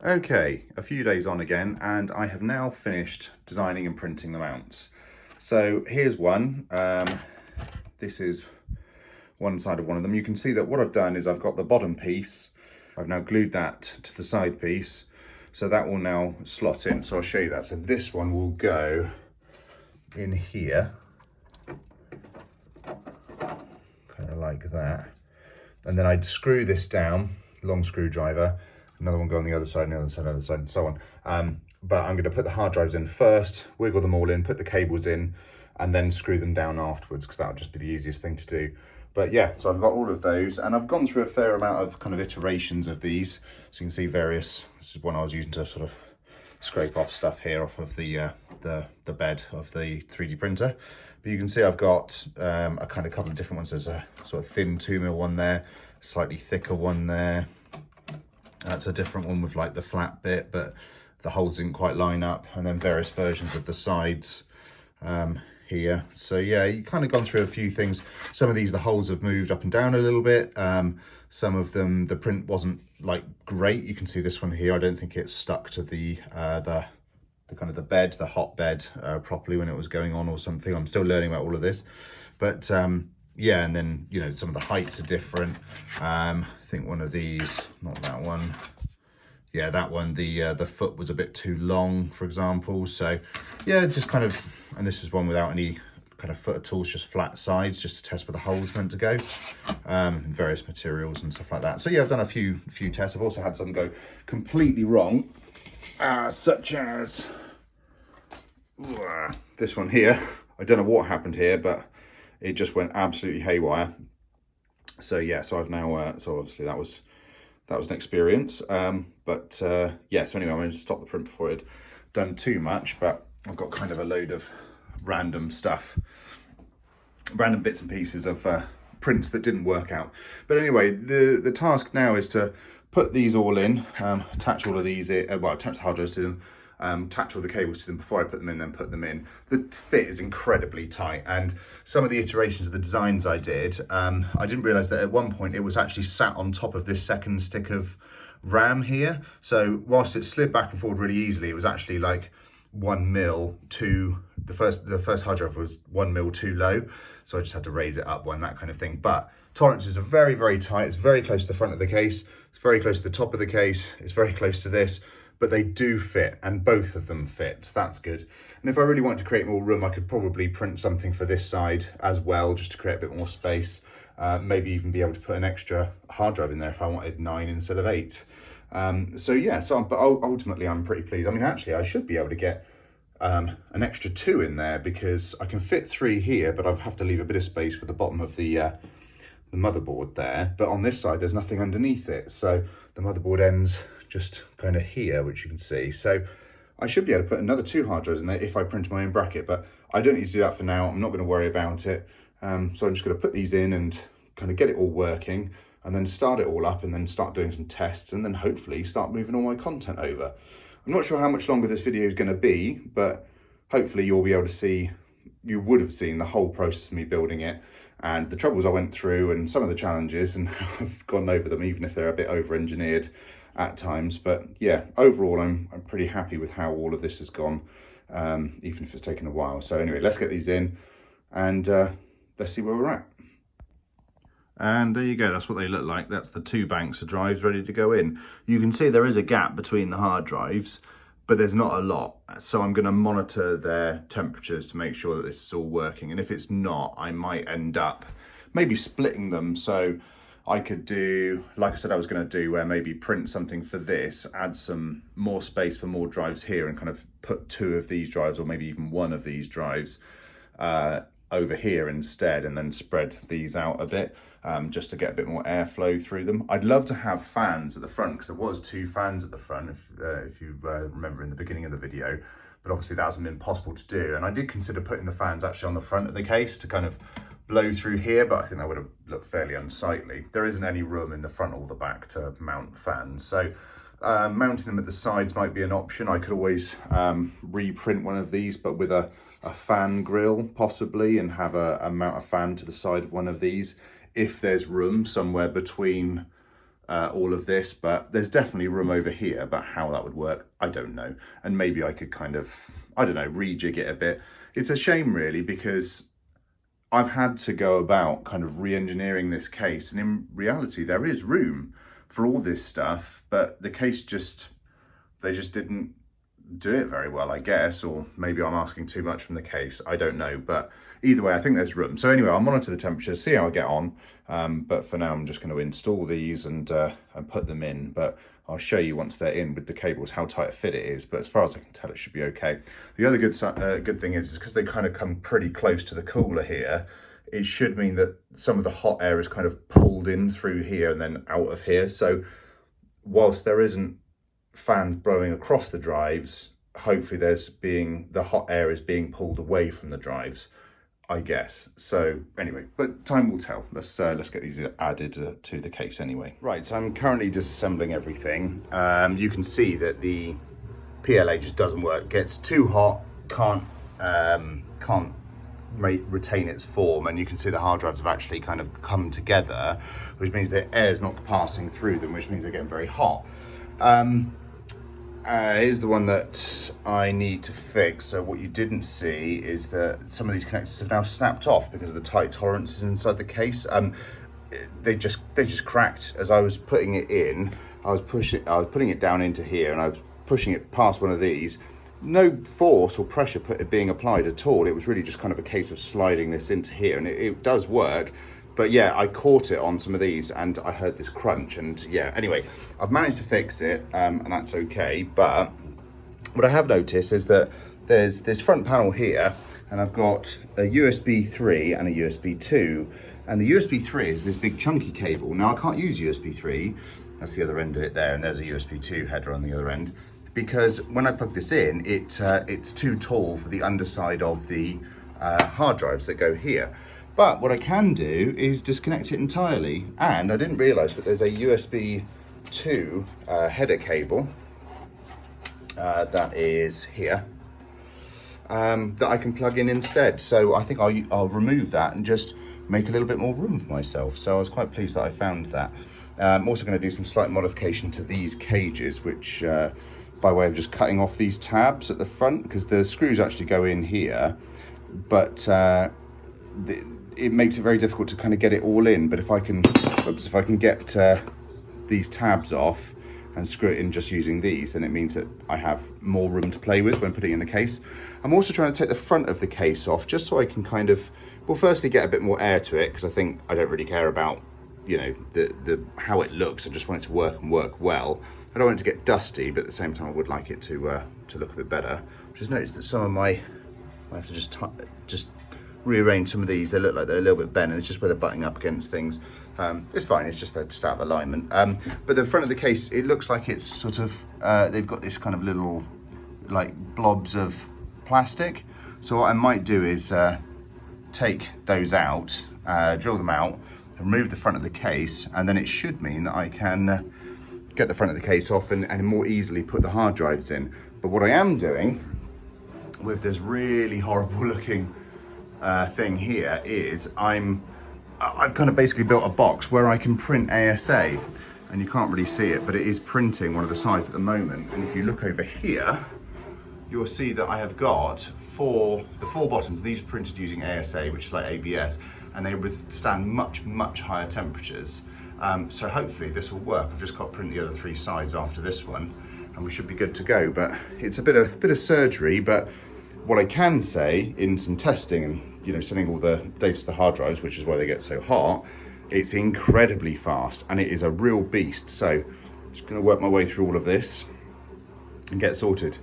Okay, a few days on again, and I have now finished designing and printing the mounts. So here's one. This is one side of one of them. You can see that what I've done is I've got the bottom piece. I've now glued that to the side piece. So that will now slot in. So I'll show you that. So this one will go in here. Kind of like that. And then I'd screw this down, long screwdriver, another one go on the other side, and the other side, other side, and so on. But I'm going to put the hard drives in first, wiggle them all in, put the cables in, and then screw them down afterwards, because that would just be the easiest thing to do. But yeah, so I've got all of those, and I've gone through a fair amount of kind of iterations of these. So you can see various, this is one I was using to sort of scrape off stuff here off of the bed of the 3D printer. But you can see I've got a kind of couple of different ones. There's a sort of thin 2mm one there, slightly thicker one there. That's a different one with like the flat bit, but the holes didn't quite line up. And then various versions of the sides here. So yeah, you kind of gone through a few things. Some of these, the holes have moved up and down a little bit. Some of them, the print wasn't like great. You can see this one here. I don't think it's stuck to the kind of the bed, the hot bed properly when it was going on or something. I'm still learning about all of this, but yeah. And then, you know, some of the heights are different. I think one of these, not that one. Yeah, that one, the foot was a bit too long, for example. So yeah, just kind of, and this is one without any kind of foot at all, just flat sides, just to test where the hole's meant to go. Various materials and stuff like that. So yeah, I've done a few tests. I've also had some go completely wrong, such as this one here. I don't know what happened here, but it just went absolutely haywire. So yeah, so I've now, so obviously that was an experience. Yeah, so anyway, I'm going to stop the print before it had done too much, but I've got kind of a load of random stuff, random bits and pieces of prints that didn't work out. But anyway, the task now is to put these all in, attach all of these in, well, attach the hard drives to them, attach all the cables to them before I put them in, then put them in. The fit is incredibly tight, and some of the iterations of the designs I did, I didn't realise that at one point it was actually sat on top of this second stick of RAM here. So whilst it slid back and forward really easily, it was actually like 1mm too, the first hard drive was 1mm too low, so I just had to raise it up one, that kind of thing. But tolerances are very, very tight. It's very close to the front of the case, it's very close to the top of the case, it's very close to this, but they do fit, and both of them fit, so that's good. And if I really wanted to create more room, I could probably print something for this side as well, just to create a bit more space. Maybe even be able to put an extra hard drive in there if I wanted 9 instead of 8. So yeah, but ultimately I'm pretty pleased. I mean, actually I should be able to get an extra 2 in there, because I can fit 3 here, but I'll have to leave a bit of space for the bottom of the motherboard there. But on this side, there's nothing underneath it. So the motherboard ends just kind of here, which you can see. So I should be able to put another 2 hard drives in there if I print my own bracket, but I don't need to do that for now. I'm not going to worry about it. So I'm just going to put these in and kind of get it all working, and then start it all up, and then start doing some tests, and then hopefully start moving all my content over. I'm not sure how much longer this video is going to be, but hopefully you'll be able to see, you would have seen the whole process of me building it, and the troubles I went through, and some of the challenges, and I've gone over them, even if they're a bit over-engineered at times. But yeah, overall I'm pretty happy with how all of this has gone, even if it's taken a while. So anyway, let's get these in, and let's see where we're at. And there you go, that's what they look like. That's the 2 banks of drives ready to go in. You can see there is a gap between the hard drives, but there's not a lot. So I'm gonna monitor their temperatures to make sure that this is all working. And if it's not, I might end up maybe splitting them. So I could do, like I said I was gonna do, where maybe print something for this, add some more space for more drives here, and kind of put 2 of these drives, or maybe even 1 of these drives over here instead, and then spread these out a bit. Just to get a bit more airflow through them. I'd love to have fans at the front, because there was 2 fans at the front, if you remember in the beginning of the video, but obviously that hasn't been possible to do. And I did consider putting the fans actually on the front of the case to kind of blow through here, but I think that would have looked fairly unsightly. There isn't any room in the front or the back to mount fans, so mounting them at the sides might be an option. I could always reprint one of these, but with a fan grill possibly, and have a mount a fan to the side of one of these, if there's room somewhere between all of this. But there's definitely room over here, but how that would work, I don't know. And maybe I could kind of, I don't know, rejig it a bit. It's a shame really, because I've had to go about kind of re-engineering this case, and in reality there is room for all this stuff, but the case they just didn't do it very well, I guess, or maybe I'm asking too much from the case, I don't know. But either way, I think there's room. So anyway, I'll monitor the temperature, see how I get on, but for now I'm just going to install these and put them in. But I'll show you once they're in with the cables how tight a fit it is, but as far as I can tell, it should be okay. The other good thing is because they kind of come pretty close to the cooler here, it should mean that some of the hot air is kind of pulled in through here and then out of here. So whilst there isn't fans blowing across the drives, hopefully the hot air is being pulled away from the drives, I guess. So anyway, but time will tell. Let's get these added to the case anyway. Right, so I'm currently disassembling everything. You can see that the PLA just doesn't work. Gets too hot, can't retain its form, and you can see the hard drives have actually kind of come together, which means the air is not passing through them, which means they're getting very hot. Here's the one that I need to fix. So what you didn't see is that some of these connectors have now snapped off because of the tight tolerances inside the case. They just cracked as I was putting it in. I was putting it down into here, and I was pushing it past one of these. No force or pressure being applied at all. It was really just kind of a case of sliding this into here, and it does work. But yeah, I caught it on some of these and I heard this crunch, and yeah, anyway, I've managed to fix it, and that's okay. But what I have noticed is that there's this front panel here, and I've got a USB 3 and a USB 2, and the USB 3 is this big chunky cable. Now I can't use USB 3, that's the other end of it there, and there's a USB 2 header on the other end, because when I plug this in, it's too tall for the underside of the hard drives that go here. But what I can do is disconnect it entirely, and I didn't realise, but there's a USB 2 header cable that is here, that I can plug in instead. So I think I'll remove that and just make a little bit more room for myself. So I was quite pleased that I found that. I'm also going to do some slight modification to these cages, which by way of just cutting off these tabs at the front, because the screws actually go in here, but it makes it very difficult to kind of get it all in. But if I can get these tabs off and screw it in just using these, then it means that I have more room to play with when putting it in the case. I'm also trying to take the front of the case off, just so I can kind of, well, firstly get a bit more air to it, because I think I don't really care about, you know, the how it looks. I just want it to work and work well. I don't want it to get dusty, but at the same time I would like it to look a bit better. I've just noticed that some of my, I have to just rearranged some of these. They look like they're a little bit bent, and it's just where they're butting up against things. It's fine, it's just they're just out of alignment. But the front of the case, it looks like it's sort of, they've got this kind of little like blobs of plastic. So what I might do is take those out, drill them out, remove the front of the case, and then it should mean that I can get the front of the case off and more easily put the hard drives in. But what I am doing with this really horrible looking thing here is I've kind of basically built a box where I can print ASA, and you can't really see it, but it is printing one of the sides at the moment. And if you look over here, you'll see that I have got the four bottoms. These are printed using ASA, which is like ABS, and they withstand much, much higher temperatures. So hopefully this will work. I've just got to print the other three sides after this one, and we should be good to go. But it's a bit of surgery, but what I can say in some testing and, you know, sending all the data to the hard drives, which is why they get so hot, it's incredibly fast and it is a real beast. So I'm just going to work my way through all of this and get sorted.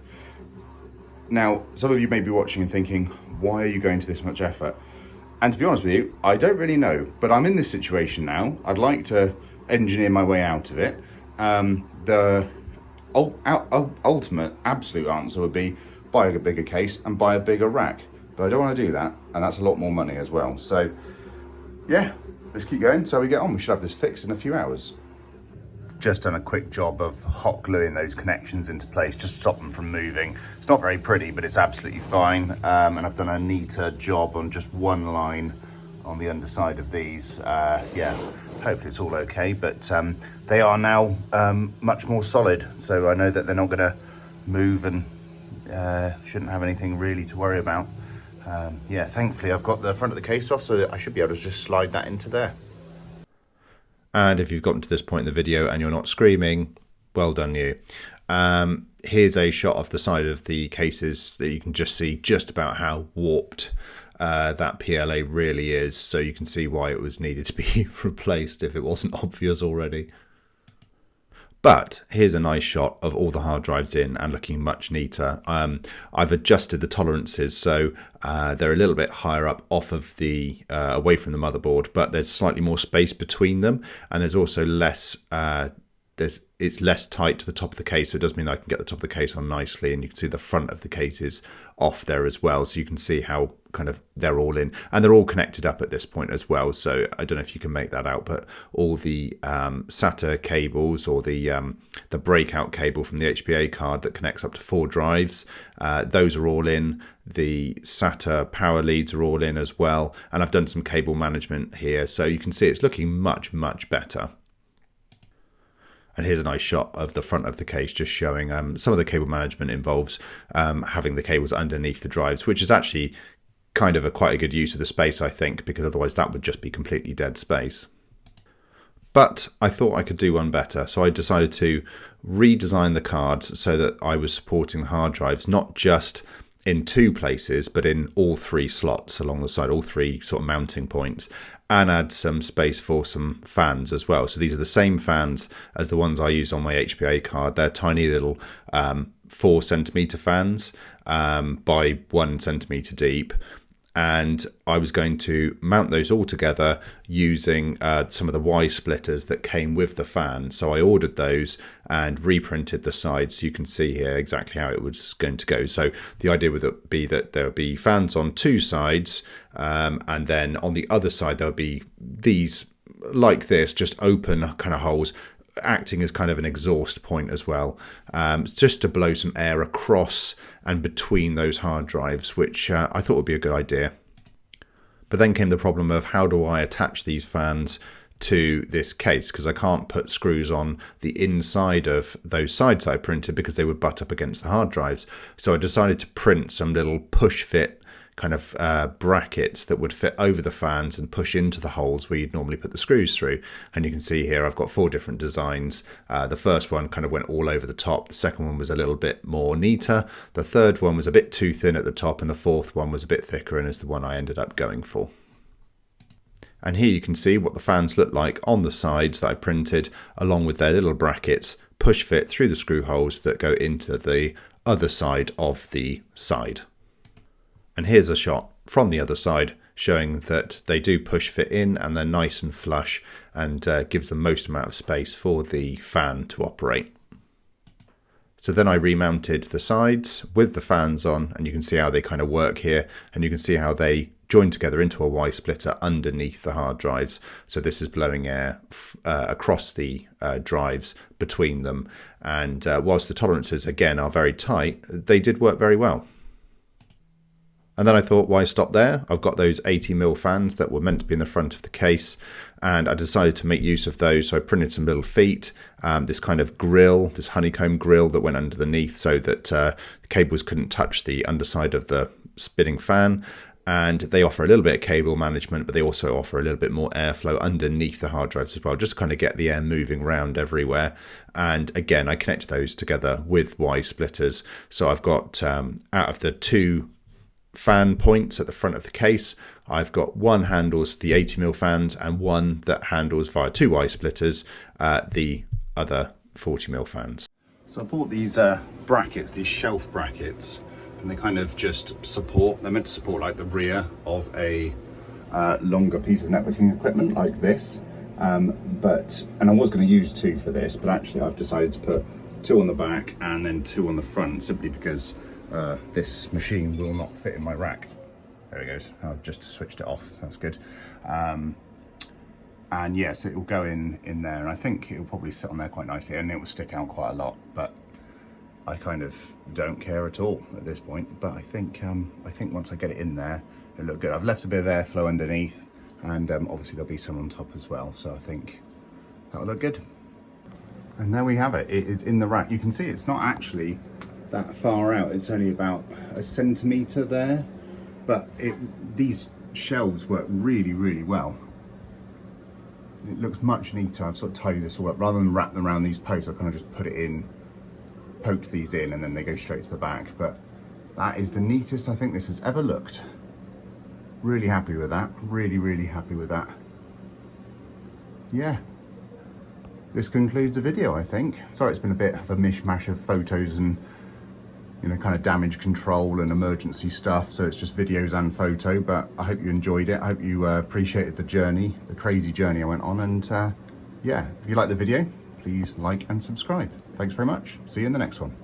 Now, some of you may be watching and thinking, why are you going to this much effort? And to be honest with you, I don't really know, but I'm in this situation now. I'd like to engineer my way out of it. The ultimate absolute answer would be buy a bigger case and buy a bigger rack. But I don't want to do that, and that's a lot more money as well. So yeah, let's keep going so we get on. We should have this fixed in a few hours. Just done a quick job of hot gluing those connections into place, just to stop them from moving. It's not very pretty, but it's absolutely fine. And I've done a neater job on just one line on the underside of these. Yeah, hopefully it's all okay, but they are now much more solid. So I know that they're not gonna move and shouldn't have anything really to worry about. Yeah, thankfully I've got the front of the case off, so I should be able to just slide that into there. And if you've gotten to this point in the video and you're not screaming, well done you. Here's a shot of the side of the cases that you can just see just about how warped that PLA really is. So you can see why it was needed to be replaced if it wasn't obvious already. But here's a nice shot of all the hard drives in and looking much neater. I've adjusted the tolerances so they're a little bit higher up off of the away from the motherboard, but there's slightly more space between them, and there's also less it's less tight to the top of the case, so it does mean I can get the top of the case on nicely, and you can see the front of the case is off there as well, so you can see how kind of they're all in, and they're all connected up at this point as well. So I don't know if you can make that out, but all the SATA cables, or the breakout cable from the HDD card that connects up to 4 drives, those are all in. The SATA power leads are all in as well, and I've done some cable management here, so you can see it's looking much, much better. And here's a nice shot of the front of the case, just showing some of the cable management involves having the cables underneath the drives, which is actually kind of quite a good use of the space, I think, because otherwise that would just be completely dead space. But I thought I could do one better, so I decided to redesign the cards so that I was supporting the hard drives not just in 2 places, but in all 3 slots along the side, all 3 sort of mounting points, and add some space for some fans as well. So these are the same fans as the ones I use on my HDD card. They're tiny little 4cm fans by 1cm deep. And I was going to mount those all together using some of the Y splitters that came with the fan. So I ordered those and reprinted the sides, so you can see here exactly how it was going to go. So the idea would be that there would be fans on 2 sides, and then on the other side there would be these like this, just open kind of holes, acting as kind of an exhaust point as well, just to blow some air across and between those hard drives, which I thought would be a good idea. But then came the problem of how do I attach these fans to this case, because I can't put screws on the inside of those sides I printed because they would butt up against the hard drives. So I decided to print some little push fit kind of brackets that would fit over the fans and push into the holes where you'd normally put the screws through. And you can see here I've got 4 different designs. The first one kind of went all over the top. The second one was a little bit more neater. The third one was a bit too thin at the top, and the fourth one was a bit thicker and is the one I ended up going for. And here you can see what the fans look like on the sides that I printed, along with their little brackets push fit through the screw holes that go into the other side of the side. And here's a shot from the other side showing that they do push fit in and they're nice and flush, and gives the most amount of space for the fan to operate. So then I remounted the sides with the fans on, and you can see how they kind of work here, and you can see how they join together into a Y splitter underneath the hard drives. So this is blowing air across the drives between them, and whilst the tolerances again are very tight, they did work very well. And then I thought, why stop there? I've got those 80mm fans that were meant to be in the front of the case, and I decided to make use of those. So I printed some little feet, this kind of grill, this honeycomb grill that went underneath so that the cables couldn't touch the underside of the spinning fan. And they offer a little bit of cable management, but they also offer a little bit more airflow underneath the hard drives as well, just to kind of get the air moving around everywhere. And again, I connected those together with Y splitters. So I've got, out of the 2 fan points at the front of the case, I've got one handles the 80mm fans and one that handles via 2 Y splitters the other 40mm fans. So I bought these brackets, these shelf brackets, and they kind of just support, they're meant to support like the rear of a longer piece of networking equipment like this. And I was going to use 2 for this, but actually I've decided to put 2 on the back and then 2 on the front, simply because this machine will not fit in my rack. There it goes. I've just switched it off. That's good. And yes, it will go in there, and I think it will probably sit on there quite nicely, and it will stick out quite a lot. But I kind of don't care at all at this point. But I think once I get it in there, it'll look good. I've left a bit of airflow underneath, and obviously there'll be some on top as well. So I think that'll look good. And there we have it. It is in the rack. You can see it's not actually that far out. It's only about a centimetre there, but these shelves work really, really well. It looks much neater. I've sort of tidied this all up. Rather than wrap them around these posts, I've kind of just put it in, poked these in, and then they go straight to the back. But that is the neatest I think this has ever looked. Really happy with that. Really, really happy with that. Yeah. This concludes the video, I think. Sorry it's been a bit of a mishmash of photos and, you know, kind of damage control and emergency stuff, so it's just videos and photo, but I hope you enjoyed it. I hope you appreciated the journey, the crazy journey I went on, and yeah, if you like the video, please like and subscribe. Thanks very much. See you in the next one.